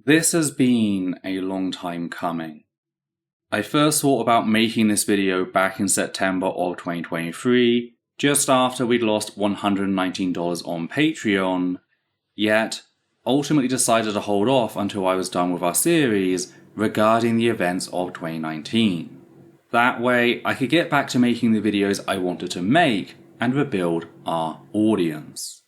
This has been a long time coming. I first thought about making this video back in September of 2023, just after we'd lost $119 on Patreon, yet ultimately decided to hold off until I was done with our series regarding the events of 2019. That way, I could get back to making the videos I wanted to make and rebuild our audience.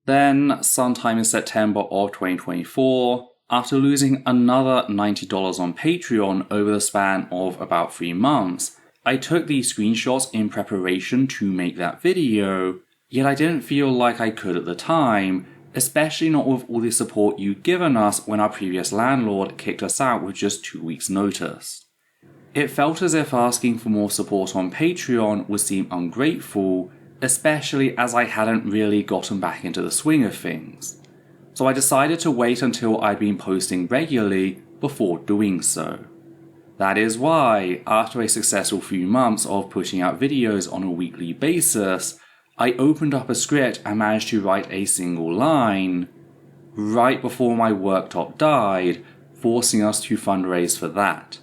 Then, sometime in September of 2024, after losing another $90 on Patreon over the span of about 3 months, I took these screenshots in preparation to make that video, yet I didn't feel like I could at the time, especially not with all the support you'd given us when our previous landlord kicked us out with just 2 weeks' notice. It felt as if asking for more support on Patreon would seem ungrateful, especially as I hadn't really gotten back into the swing of things. So I decided to wait until I'd been posting regularly before doing so. That is why, after a successful few months of putting out videos on a weekly basis, I opened up a script and managed to write a single line right before my worktop died, forcing us to fundraise for that.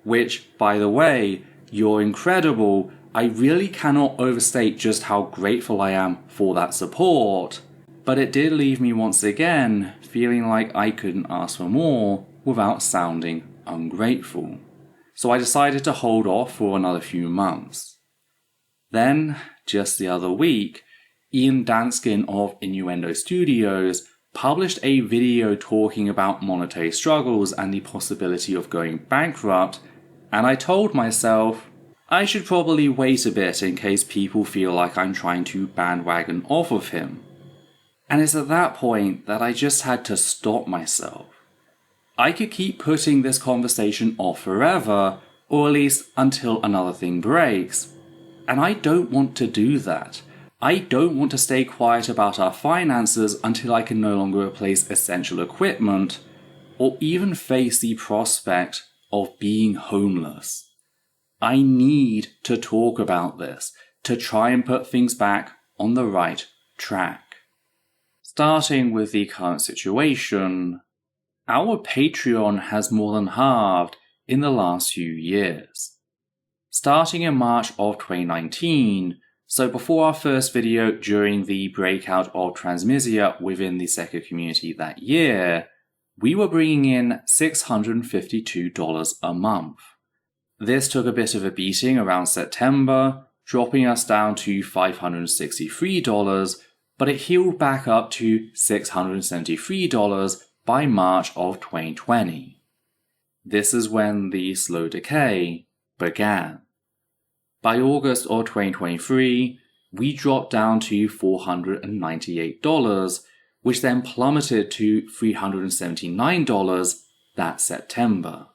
Which, by the way, you're incredible. I really cannot overstate just how grateful I am for that support. But it did leave me once again feeling like I couldn't ask for more without sounding ungrateful. So I decided to hold off for another few months. Then, just the other week, Ian Danskin of Innuendo Studios published a video talking about monetary struggles and the possibility of going bankrupt, and I told myself I should probably wait a bit in case people feel like I'm trying to bandwagon off of him. And it's at that point that I just had to stop myself. I could keep putting this conversation off forever, or at least until another thing breaks. And I don't want to do that. I don't want to stay quiet about our finances until I can no longer replace essential equipment, or even face the prospect of being homeless. I need to talk about this to try and put things back on the right track. Starting with the current situation, our Patreon has more than halved in the last few years. Starting in March of 2019, so before our first video during the breakout of transmisia within the Secker community that year, we were bringing in $652 a month. This took a bit of a beating around September, dropping us down to $563, but it healed back up to $673 by March of 2020. This is when the slow decay began. By August of 2023, we dropped down to $498, which then plummeted to $379 that September.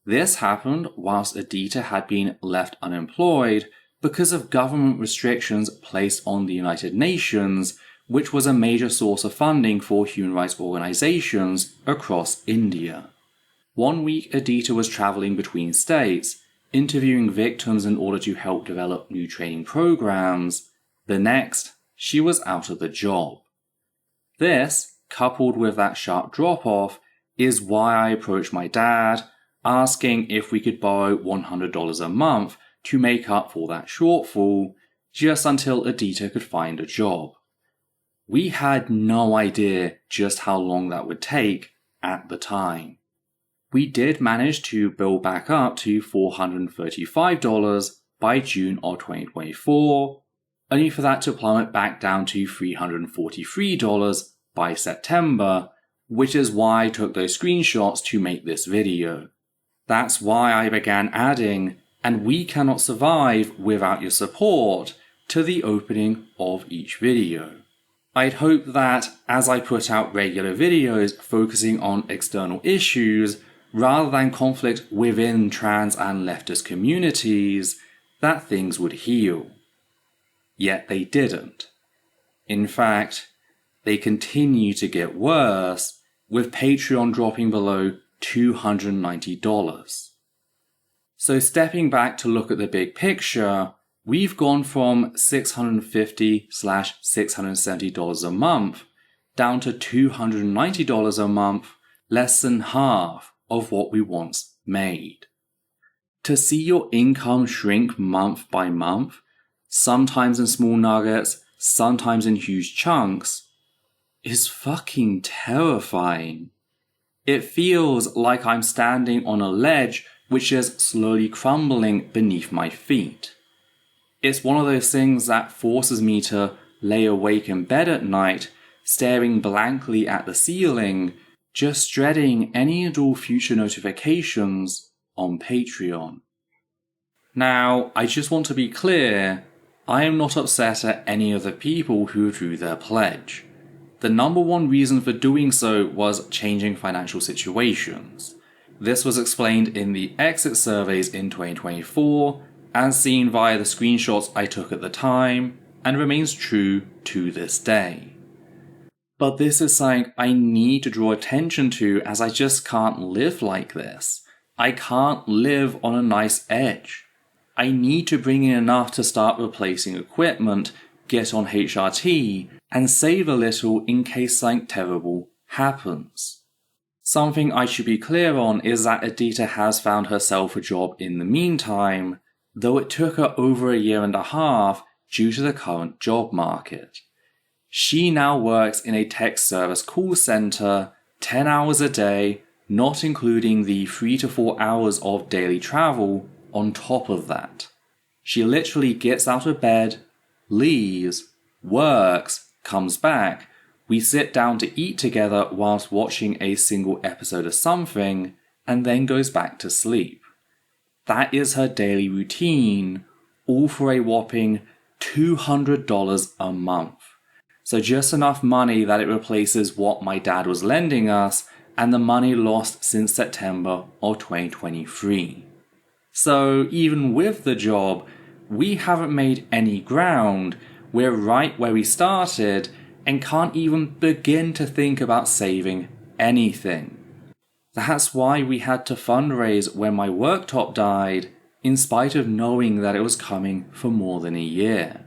This happened whilst Edita had been left unemployed because of government restrictions placed on the United Nations, which was a major source of funding for human rights organizations across India. 1 week Edita was traveling between states, interviewing victims in order to help develop new training programs. The next, she was out of the job. This, coupled with that sharp drop-off, is why I approached my dad, asking if we could borrow $100 a month to make up for that shortfall, just until Edita could find a job. We had no idea just how long that would take at the time. We did manage to build back up to $435 by June of 2024, only for that to plummet back down to $343 by September, which is why I took those screenshots to make this video. That's why I began adding "and we cannot survive without your support" to the opening of each video. I'd hope that as I put out regular videos focusing on external issues rather than conflict within trans and leftist communities, that things would heal. Yet they didn't. In fact, they continue to get worse, with Patreon dropping below $290. So stepping back to look at the big picture, we've gone from $650/$670 a month down to $290 a month, less than half of what we once made. To see your income shrink month by month, sometimes in small nuggets, sometimes in huge chunks, is fucking terrifying. It feels like I'm standing on a ledge which is slowly crumbling beneath my feet. It's one of those things that forces me to lay awake in bed at night, staring blankly at the ceiling, just dreading any and all future notifications on Patreon. Now, I just want to be clear, I am not upset at any of the people who drew their pledge. The number one reason for doing so was changing financial situations. This was explained in the exit surveys in 2024, as seen via the screenshots I took at the time, and remains true to this day. But this is something I need to draw attention to, as I just can't live like this. I can't live on a nice edge. I need to bring in enough to start replacing equipment, get on HRT, and save a little in case something terrible happens. Something I should be clear on is that Adita has found herself a job in the meantime, though it took her over a year and a half due to the current job market. She now works in a tech service call center, 10 hours a day, not including the 3 to 4 hours of daily travel on top of that. She literally gets out of bed, leaves, works, comes back, we sit down to eat together whilst watching a single episode of something, and then goes back to sleep. That is her daily routine, all for a whopping $200 a month. So just enough money that it replaces what my dad was lending us and the money lost since September of 2023. So even with the job, we haven't made any ground. We're right where we started and can't even begin to think about saving anything. That's why we had to fundraise when my worktop died, in spite of knowing that it was coming for more than a year.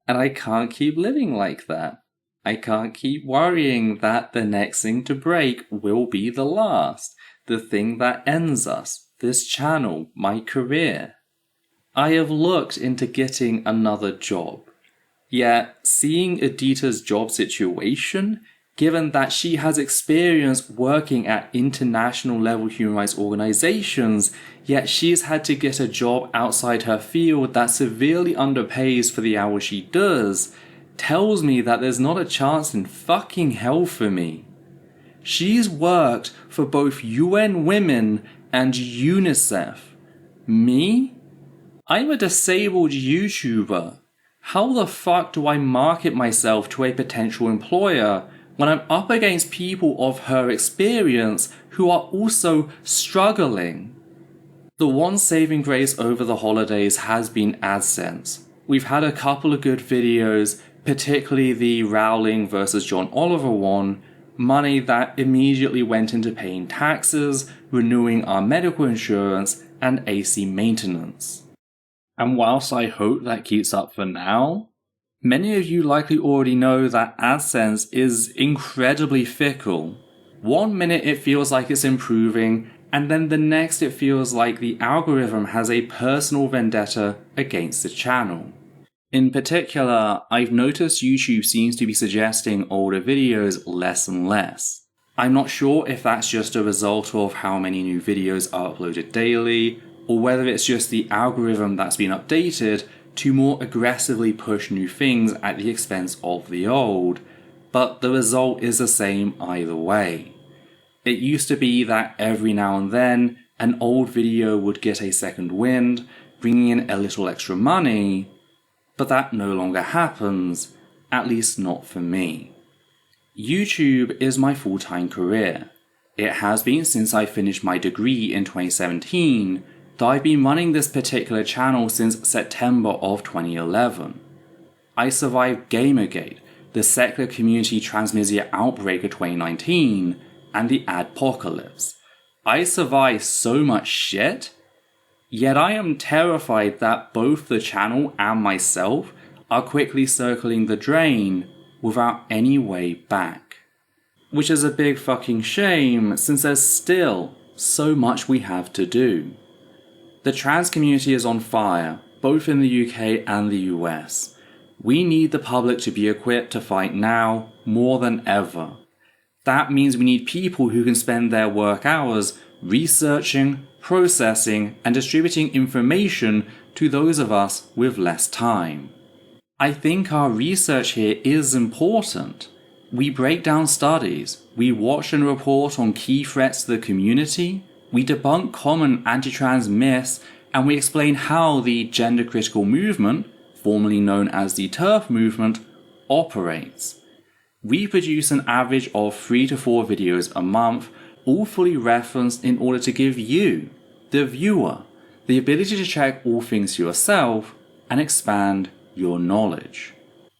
And I can't keep living like that. I can't keep worrying that the next thing to break will be the last, the thing that ends us, this channel, my career. I have looked into getting another job. Yet, seeing Adita's job situation, given that she has experience working at international level human rights organizations, yet she's had to get a job outside her field that severely underpays for the hours she does, tells me that there's not a chance in fucking hell for me. She's worked for both UN Women and UNICEF. Me? I'm a disabled YouTuber. How the fuck do I market myself to a potential employer when I'm up against people of her experience who are also struggling? The one saving grace over the holidays has been AdSense. We've had a couple of good videos, particularly the Rowling versus John Oliver one, money that immediately went into paying taxes, renewing our medical insurance, and AC maintenance. And whilst I hope that keeps up for now, many of you likely already know that AdSense is incredibly fickle. One minute it feels like it's improving, and then the next it feels like the algorithm has a personal vendetta against the channel. In particular, I've noticed YouTube seems to be suggesting older videos less and less. I'm not sure if that's just a result of how many new videos are uploaded daily, or whether it's just the algorithm that's been updated to more aggressively push new things at the expense of the old, but the result is the same either way. It used to be that every now and then, an old video would get a second wind, bringing in a little extra money, but that no longer happens, at least not for me. YouTube is my full-time career. It has been since I finished my degree in 2017, though I've been running this particular channel since September of 2011. I survived Gamergate, the secular community transmedia outbreak of 2019, and the adpocalypse. I survived so much shit, yet I am terrified that both the channel and myself are quickly circling the drain without any way back. which is a big fucking shame since there's still so much we have to do. The trans community is on fire, both in the UK and the US. We need the public to be equipped to fight now more than ever. That means we need people who can spend their work hours researching, processing, and distributing information to those of us with less time. I think our research here is important. We break down studies, we watch and report on key threats to the community, we debunk common anti-trans myths, and we explain how the gender-critical movement, formerly known as the TERF movement, operates. We produce an average of 3 to 4 videos a month, all fully referenced in order to give you, the viewer, the ability to check all things for yourself and expand your knowledge.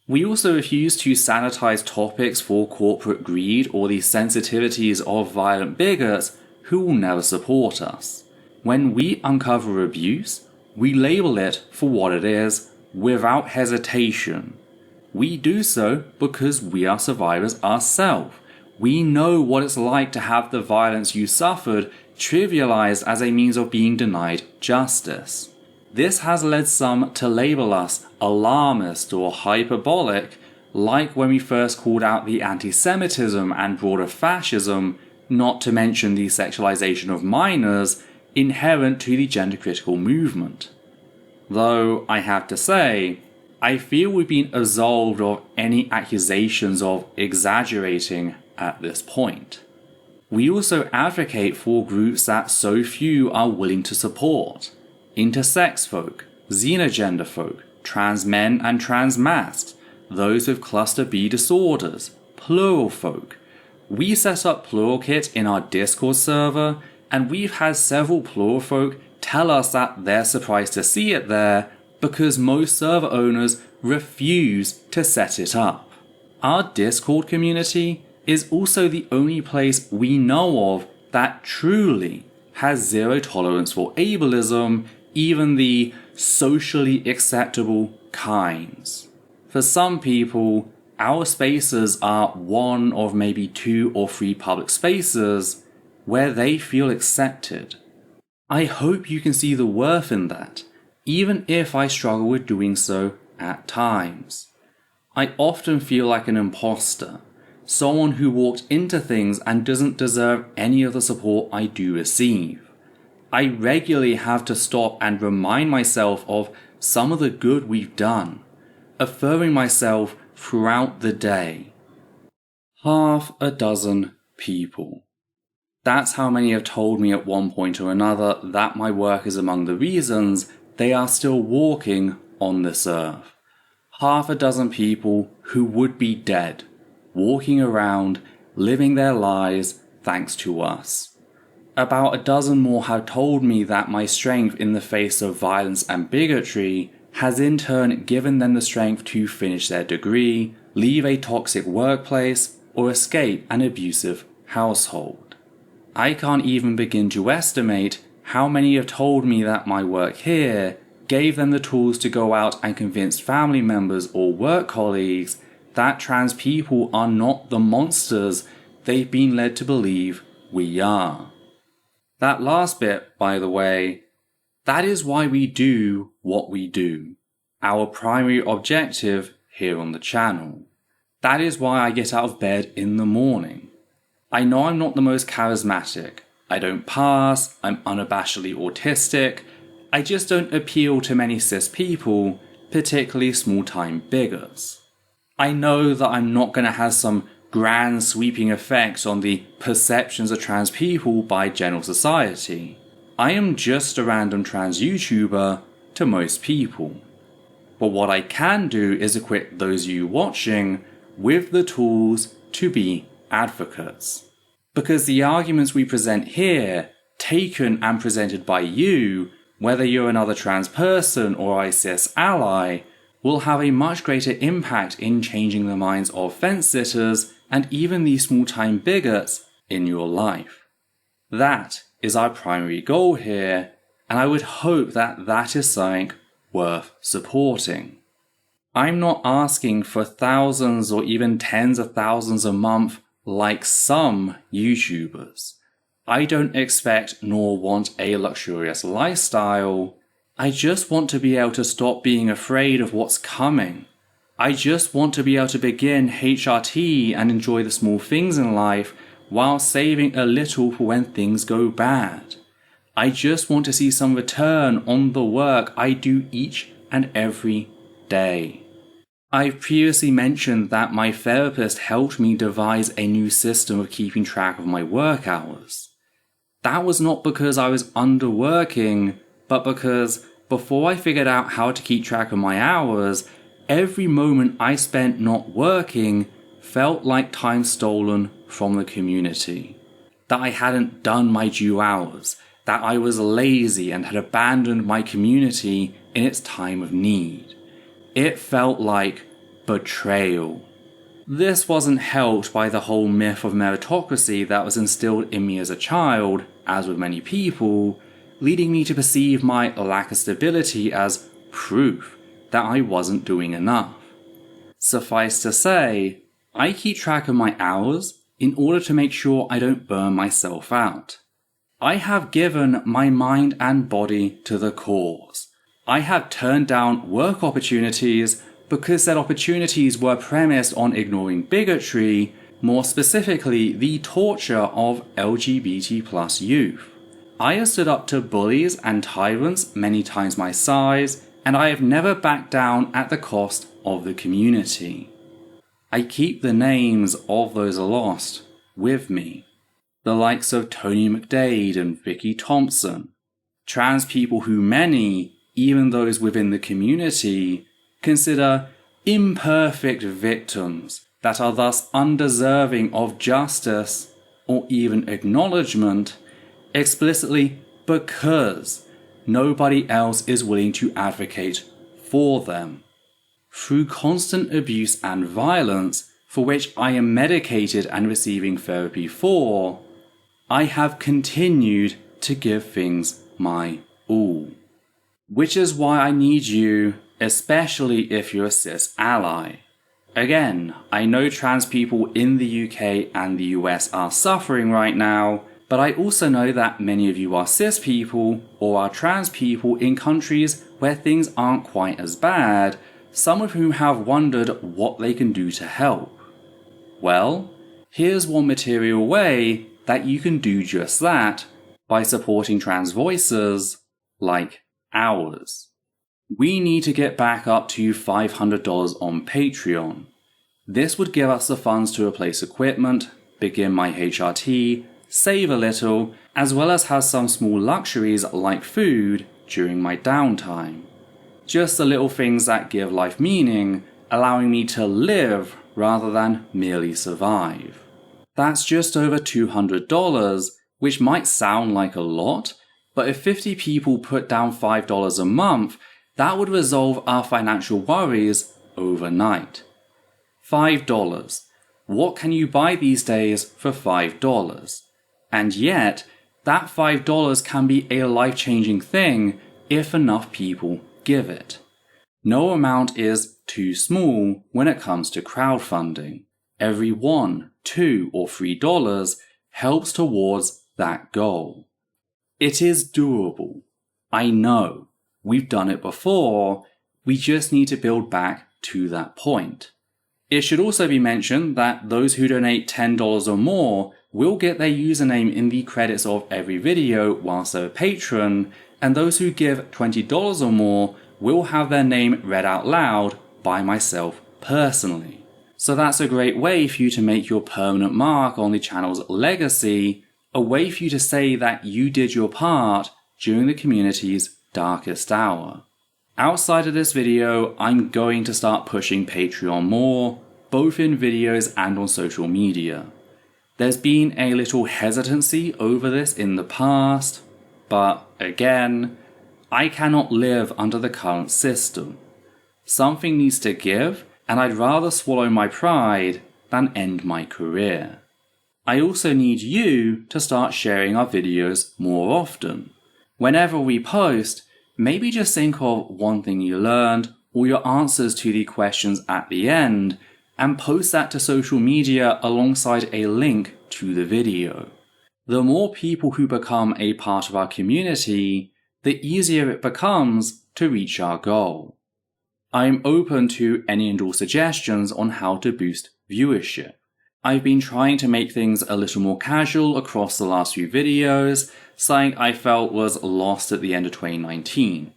We also refuse to sanitize topics for corporate greed or the sensitivities of violent bigots who will never support us. When we uncover abuse, we label it for what it is without hesitation. We do so because we are survivors ourselves. We know what it's like to have the violence you suffered trivialized as a means of being denied justice. This has led some to label us alarmist or hyperbolic, like when we first called out the anti-Semitism and broader fascism, not to mention the sexualization of minors, inherent to the gender-critical movement. Though, I have to say, I feel we've been absolved of any accusations of exaggerating at this point. We also advocate for groups that so few are willing to support. Intersex folk, xenogender folk, trans men and trans masks, those with cluster B disorders, plural folk. We set up Pluralkit in our Discord server, and we've had several plural folk tell us that they're surprised to see it there because most server owners refuse to set it up. Our Discord community is also the only place we know of that truly has zero tolerance for ableism, even the socially acceptable kinds. For some people, our spaces are one of maybe 2 or 3 public spaces where they feel accepted. I hope you can see the worth in that, even if I struggle with doing so at times. I often feel like an imposter, someone who walked into things and doesn't deserve any of the support I do receive. I regularly have to stop and remind myself of some of the good we've done, affirming myself throughout the day. 6 people. That's how many have told me at one point or another that my work is among the reasons they are still walking on this earth. 6 people who would be dead, walking around, living their lives thanks to us. About 12 more have told me that my strength in the face of violence and bigotry has in turn given them the strength to finish their degree, leave a toxic workplace, or escape an abusive household. I can't even begin to estimate how many have told me that my work here gave them the tools to go out and convince family members or work colleagues that trans people are not the monsters they've been led to believe we are. That last bit, by the way, that is why we do what we do. Our primary objective here on the channel. That is why I get out of bed in the morning. I know I'm not the most charismatic. I don't pass, I'm unabashedly autistic. I just don't appeal to many cis people, particularly small-time bigots. I know that I'm not going to have some grand sweeping effect on the perceptions of trans people by general society. I am just a random trans YouTuber to most people. But what I can do is equip those of you watching with the tools to be advocates. Because the arguments we present here, taken and presented by you, whether you're another trans person or a cis ally, will have a much greater impact in changing the minds of fence-sitters and even the small-time bigots in your life. That is our primary goal here, and I would hope that that is something worth supporting. I'm not asking for thousands or even tens of thousands a month Like some YouTubers, I don't expect nor want a luxurious lifestyle. I just want to be able to stop being afraid of what's coming. I just want to be able to begin HRT and enjoy the small things in life while saving a little for when things go bad. I just want to see some return on the work I do each and every day. I've previously mentioned that my therapist helped me devise a new system of keeping track of my work hours. That was not because I was underworking, but because before I figured out how to keep track of my hours, every moment I spent not working felt like time stolen from the community. That I hadn't done my due hours, that I was lazy and had abandoned my community in its time of need. It felt like betrayal. This wasn't helped by the whole myth of meritocracy that was instilled in me as a child, as with many people, leading me to perceive my lack of stability as proof that I wasn't doing enough. Suffice to say, I keep track of my hours in order to make sure I don't burn myself out. I have given my mind and body to the cause. I have turned down work opportunities because said opportunities were premised on ignoring bigotry, more specifically the torture of LGBT+ youth. I have stood up to bullies and tyrants many times my size, and I have never backed down at the cost of the community. I keep the names of those lost with me. The likes of Tony McDade and Vicky Thompson. Trans people who many, even those within the community, consider imperfect victims that are thus undeserving of justice or even acknowledgement, explicitly because nobody else is willing to advocate for them. Through constant abuse and violence, for which I am medicated and receiving therapy for, I have continued to give things my all. Which is why I need you, especially if you're a cis ally. Again, I know trans people in the UK and the US are suffering right now, but I also know that many of you are cis people or are trans people in countries where things aren't quite as bad, some of whom have wondered what they can do to help. Well, here's one material way that you can do just that by supporting trans voices like ours. We need to get back up to $500 on Patreon. This would give us the funds to replace equipment, begin my HRT, save a little, as well as have some small luxuries like food during my downtime. Just the little things that give life meaning, allowing me to live rather than merely survive. That's just over $200, which might sound like a lot, but if 50 people put down $5 a month, that would resolve our financial worries overnight. $5. What can you buy these days for $5? And yet, that $5 can be a life-changing thing if enough people give it. No amount is too small when it comes to crowdfunding. Every $1, $2, or $3 helps towards that goal. It is doable. I know. We've done it before. We just need to build back to that point. It should also be mentioned that those who donate $10 or more will get their username in the credits of every video whilst they're a patron, and those who give $20 or more will have their name read out loud by myself personally. So that's a great way for you to make your permanent mark on the channel's legacy, a way for you to say that you did your part during the community's darkest hour. Outside of this video, I'm going to start pushing Patreon more, both in videos and on social media. There's been a little hesitancy over this in the past, but again, I cannot live under the current system. Something needs to give, and I'd rather swallow my pride than end my career. I also need you to start sharing our videos more often. Whenever we post, maybe just think of one thing you learned or your answers to the questions at the end, and post that to social media alongside a link to the video. The more people who become a part of our community, the easier it becomes to reach our goal. I'm open to any and all suggestions on how to boost viewership. I've been trying to make things a little more casual across the last few videos, something I felt was lost at the end of 2019.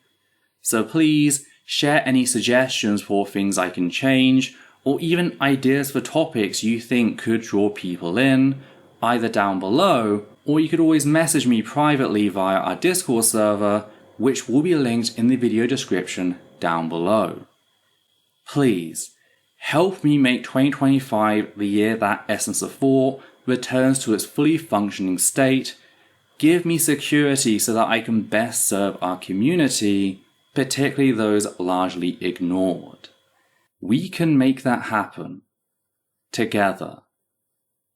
So please share any suggestions for things I can change, or even ideas for topics you think could draw people in, either down below, or you could always message me privately via our Discord server, which will be linked in the video description down below. Please, help me make 2025 the year that Essence of Thought returns to its fully functioning state. Give me security so that I can best serve our community, particularly those largely ignored. We can make that happen. Together.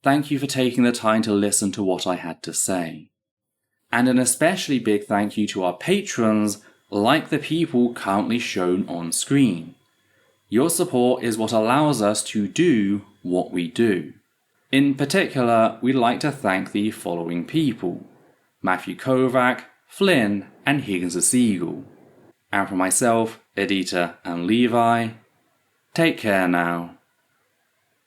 Thank you for taking the time to listen to what I had to say. And an especially big thank you to our patrons, like the people currently shown on screen. Your support is what allows us to do what we do. In particular, we'd like to thank the following people: Matthew Kovac, Flynn, and Higgins the Seagull. And for myself, Edita, and Levi, take care now.